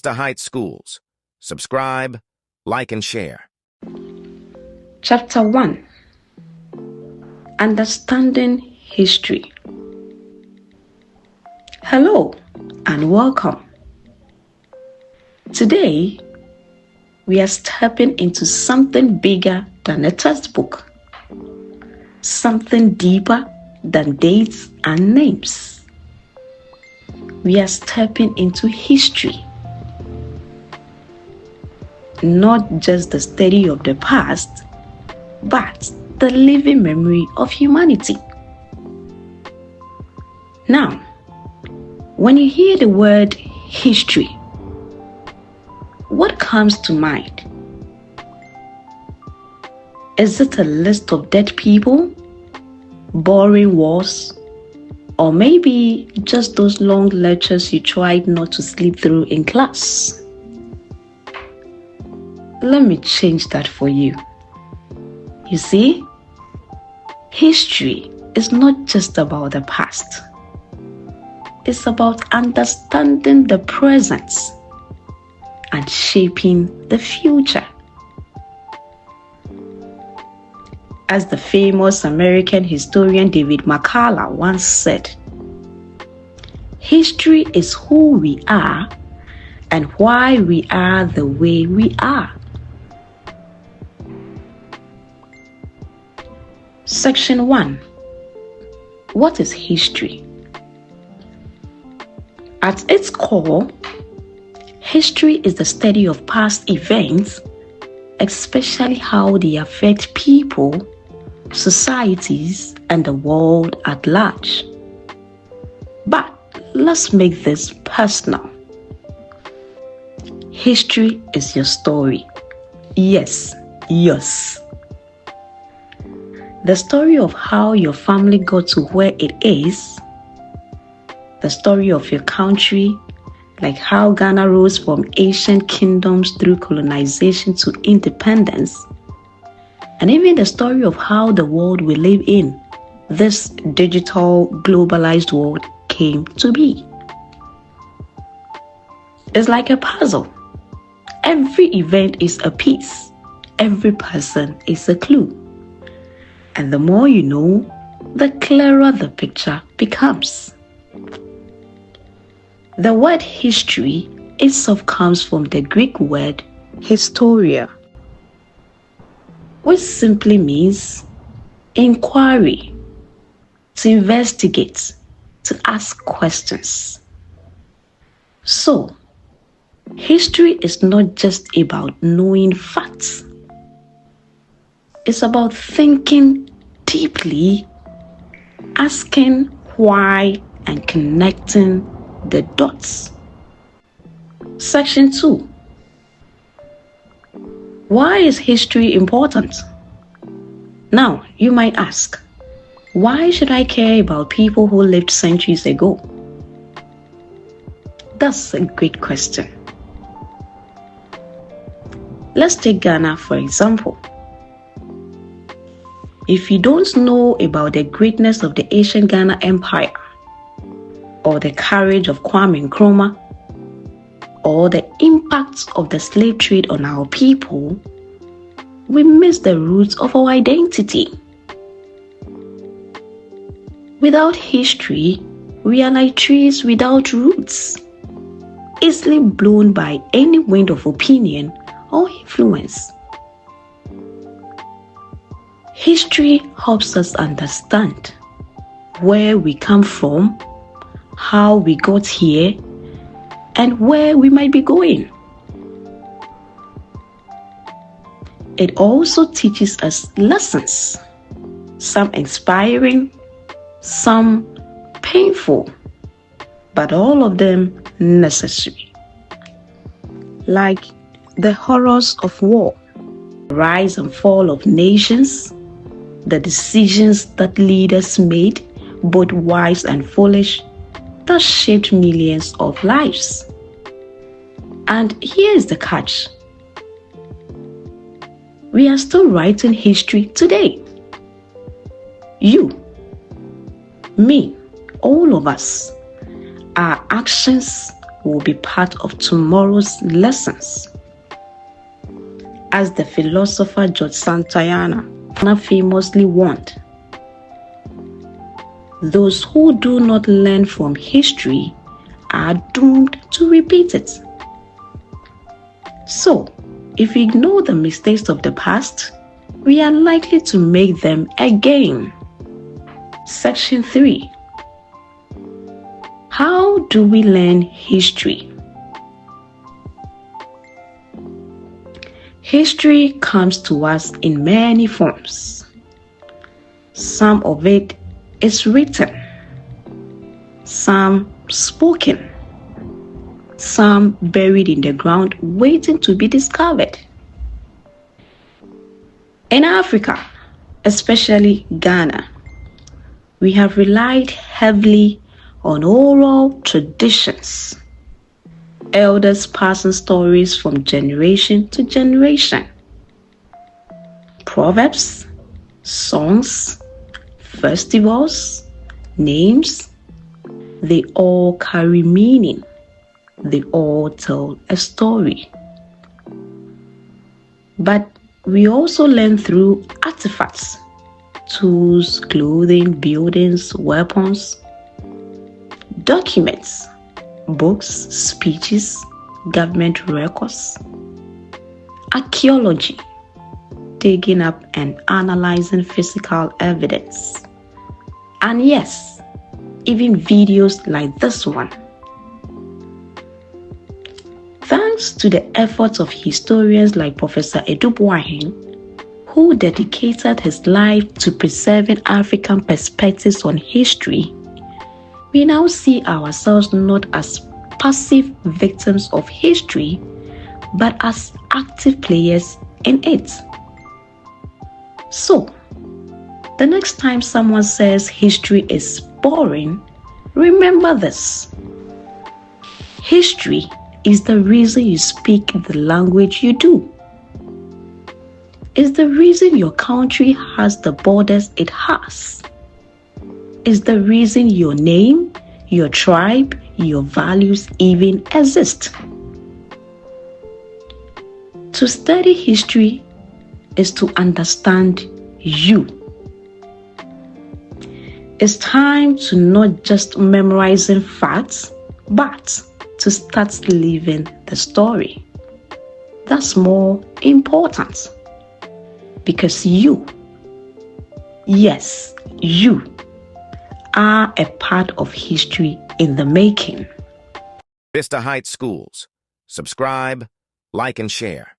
to Heights Schools. Subscribe, like, and share. Chapter 1: Understanding History. Hello and welcome. Today, we are stepping into something bigger than a textbook, something deeper than dates and names. We are stepping into history. Not just the study of the past, but the living memory of humanity. Now, when you hear the word history, what comes to mind? Is it a list of dead people, boring wars, or maybe just those long lectures you tried not to sleep through in class? Let me change that for you. You see, history is not just about the past. It's about understanding the present and shaping the future. As the famous American historian David McCullough once said, history is who we are and why we are the way we are. Section 1. What is history? At its core, history is the study of past events, especially how they affect people, societies, and the world at large. But let's make this personal. History is your story. Yes, yours. The story of how your family got to where it is, the story of your country, like how Ghana rose from ancient kingdoms through colonization to independence, and even the story of how the world we live in, this digital, globalized world, came to be. It's like a puzzle. Every event is a piece. Every person is a clue. And the more you know, the clearer the picture becomes. The word history itself comes from the Greek word historia, which simply means inquiry, to investigate, to ask questions. So, history is not just about knowing facts. It's about thinking deeply, asking why, and connecting the dots. Section 2. Why is history important? Now, you might ask, why should I care about people who lived centuries ago? That's a great question. Let's take Ghana for example. If you don't know about the greatness of the ancient Ghana Empire, or the courage of Kwame Nkrumah, or the impacts of the slave trade on our people, we miss the roots of our identity. Without history, we are like trees without roots, easily blown by any wind of opinion or influence. History helps us understand where we come from, how we got here, and where we might be going. It also teaches us lessons, some inspiring, some painful, but all of them necessary. Like the horrors of war, rise and fall of nations, the decisions that leaders made, both wise and foolish, that shaped millions of lives. And here is the catch. We are still writing history today. You, me, all of us, our actions, will be part of tomorrow's lessons. As the philosopher George Santayana famously warned, those who do not learn from history are doomed to repeat it. So, if we ignore the mistakes of the past, we are likely to make them again. Section 3. How do we learn history? History comes to us in many forms. Some of it is written, some spoken, some buried in the ground waiting to be discovered. In Africa, especially Ghana, we have relied heavily on oral traditions, elders passing stories from generation to generation. Proverbs, songs, festivals, names, they all carry meaning. They all tell a story. But we also learn through artifacts, tools, clothing, buildings, weapons, documents, books, speeches, government records, archaeology, digging up and analyzing physical evidence, and yes, even videos like this one. Thanks to the efforts of historians like Professor Edubwahin, who dedicated his life to preserving African perspectives on history, we now see ourselves not as passive victims of history, but as active players in it. So, the next time someone says history is boring, remember this. History is the reason you speak the language you do. It's the reason your country has the borders it has. It's the reason your name, your tribe, your values even exist. To study history is to understand you. It's time to not just memorizing facts, but to start living the story. That's more important. Because you, yes, you, are a part of history in the making. Vista Heights Schools. Subscribe, like, and share.